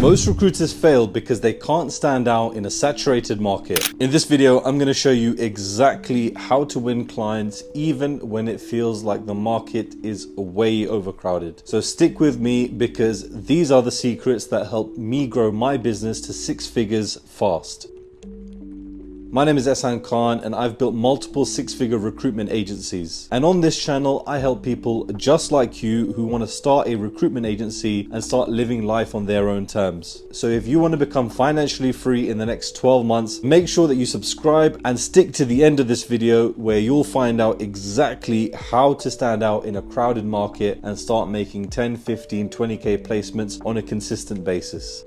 Most recruiters fail because they can't stand out in a saturated market. In this video, I'm going to show you exactly how to win clients even when it feels like the market is way overcrowded. So stick with me because these are the secrets that help me grow my business to 6 figures fast. My name is Ehsan Khan and I've built multiple 6-figure recruitment agencies. And on this channel, I help people just like you who want to start a recruitment agency and start living life on their own terms. So if you want to become financially free in the next 12 months, make sure that you subscribe and stick to the end of this video where you'll find out exactly how to stand out in a crowded market and start making 10, 15, 20K placements on a consistent basis.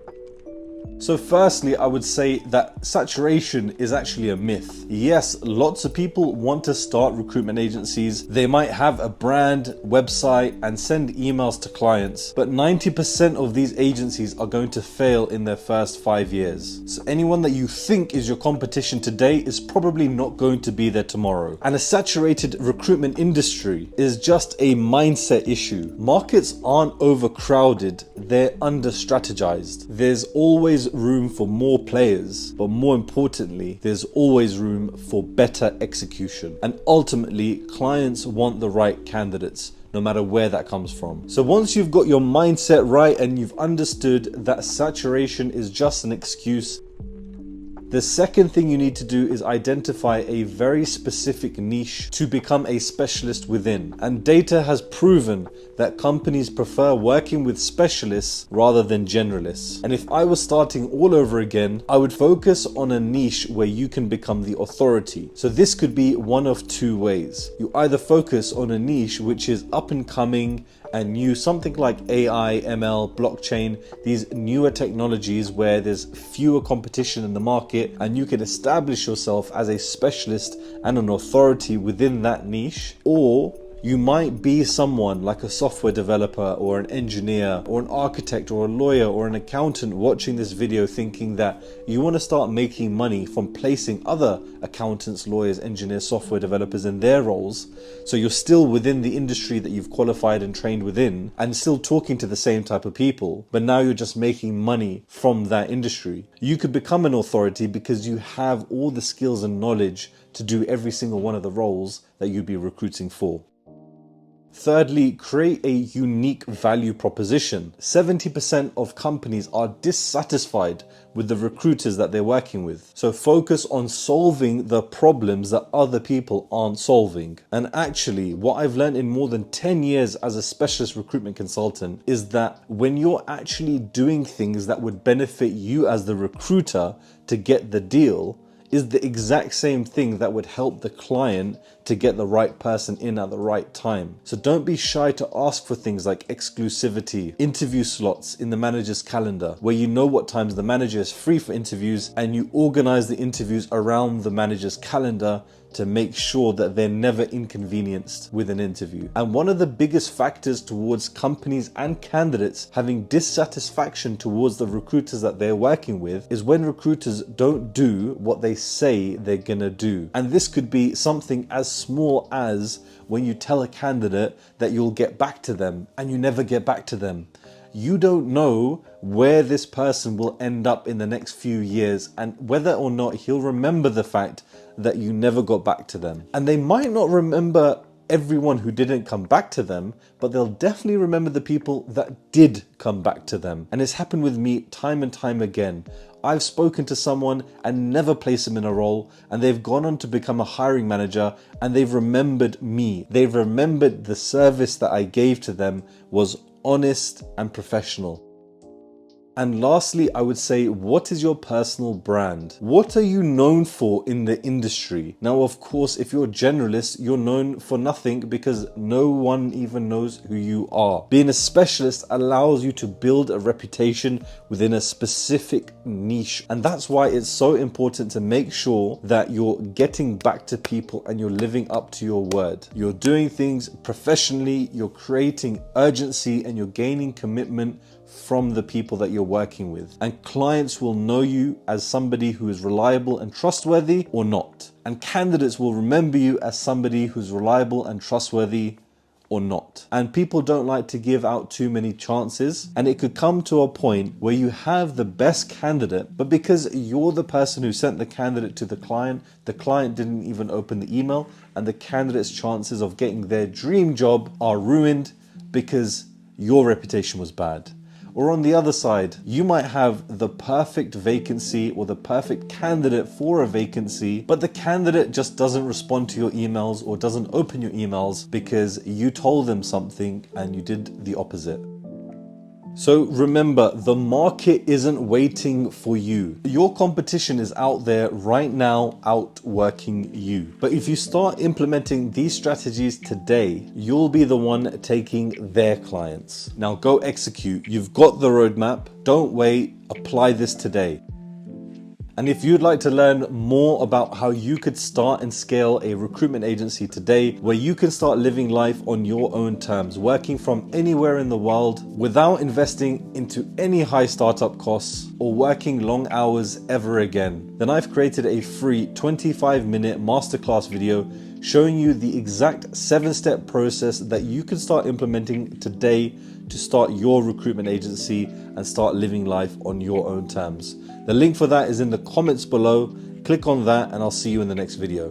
So firstly, I would say that saturation is actually a myth. Yes, lots of people want to start recruitment agencies. They might have a brand, website, and send emails to clients, but 90% of these agencies are going to fail in their first 5 years. So anyone that you think is your competition today is probably not going to be there tomorrow. And a saturated recruitment industry is just a mindset issue. Markets aren't overcrowded, they're under-strategized. There's always room for more players, but more importantly, there's always room for better execution. And ultimately, clients want the right candidates, no matter where that comes from. So once you've got your mindset right and you've understood that saturation is just an excuse, the second thing you need to do is identify a very specific niche to become a specialist within. And data has proven that companies prefer working with specialists rather than generalists. And if I was starting all over again, I would focus on a niche where you can become the authority. So this could be one of two ways. You either focus on a niche which is up and coming and new, something like AI, ML, blockchain, these newer technologies where there's fewer competition in the market and you can establish yourself as a specialist and an authority within that niche. Or you might be someone like a software developer or an engineer or an architect or a lawyer or an accountant watching this video thinking that you want to start making money from placing other accountants, lawyers, engineers, software developers in their roles. So you're still within the industry that you've qualified and trained within and still talking to the same type of people, but now you're just making money from that industry. You could become an authority because you have all the skills and knowledge to do every single one of the roles that you'd be recruiting for. Thirdly, create a unique value proposition. 70% of companies are dissatisfied with the recruiters that they're working with. So focus on solving the problems that other people aren't solving. And actually, what I've learned in more than 10 years as a specialist recruitment consultant is that when you're actually doing things that would benefit you as the recruiter to get the deal, is the exact same thing that would help the client to get the right person in at the right time. So don't be shy to ask for things like exclusivity, interview slots in the manager's calendar, where you know what times the manager is free for interviews and you organize the interviews around the manager's calendar to make sure that they're never inconvenienced with an interview. And one of the biggest factors towards companies and candidates having dissatisfaction towards the recruiters that they're working with is when recruiters don't do what they say they're gonna do. And this could be something as small as when you tell a candidate that you'll get back to them and you never get back to them. You don't know where this person will end up in the next few years and whether or not he'll remember the fact that you never got back to them. And they might not remember everyone who didn't come back to them, but they'll definitely remember the people that did come back to them. And it's happened with me time and time again. I've spoken to someone and never placed them in a role, and they've gone on to become a hiring manager and they've remembered me. They've remembered the service that I gave to them was honest and professional. And lastly, I would say, what is your personal brand? What are you known for in the industry? Now, of course, if you're a generalist, you're known for nothing because no one even knows who you are. Being a specialist allows you to build a reputation within a specific niche. And that's why it's so important to make sure that you're getting back to people and you're living up to your word. You're doing things professionally, you're creating urgency, and you're gaining commitment from the people that you're working with. And clients will know you as somebody who is reliable and trustworthy or not. And candidates will remember you as somebody who's reliable and trustworthy or not. And people don't like to give out too many chances, and it could come to a point where you have the best candidate, but because you're the person who sent the candidate to the client didn't even open the email, and the candidate's chances of getting their dream job are ruined because your reputation was bad. Or on the other side, you might have the perfect vacancy or the perfect candidate for a vacancy, but the candidate just doesn't respond to your emails or doesn't open your emails because you told them something and you did the opposite. So remember, the market isn't waiting for you. Your competition is out there right now, outworking you. But if you start implementing these strategies today, you'll be the one taking their clients. Now go execute. You've got the roadmap. Don't wait. Apply this today. And if you'd like to learn more about how you could start and scale a recruitment agency today, where you can start living life on your own terms, working from anywhere in the world without investing into any high startup costs or working long hours ever again, then I've created a free 25-minute masterclass video showing you the exact 7-step process that you can start implementing today to start your recruitment agency and start living life on your own terms. The link for that is in the comments below. Click on that and I'll see you in the next video.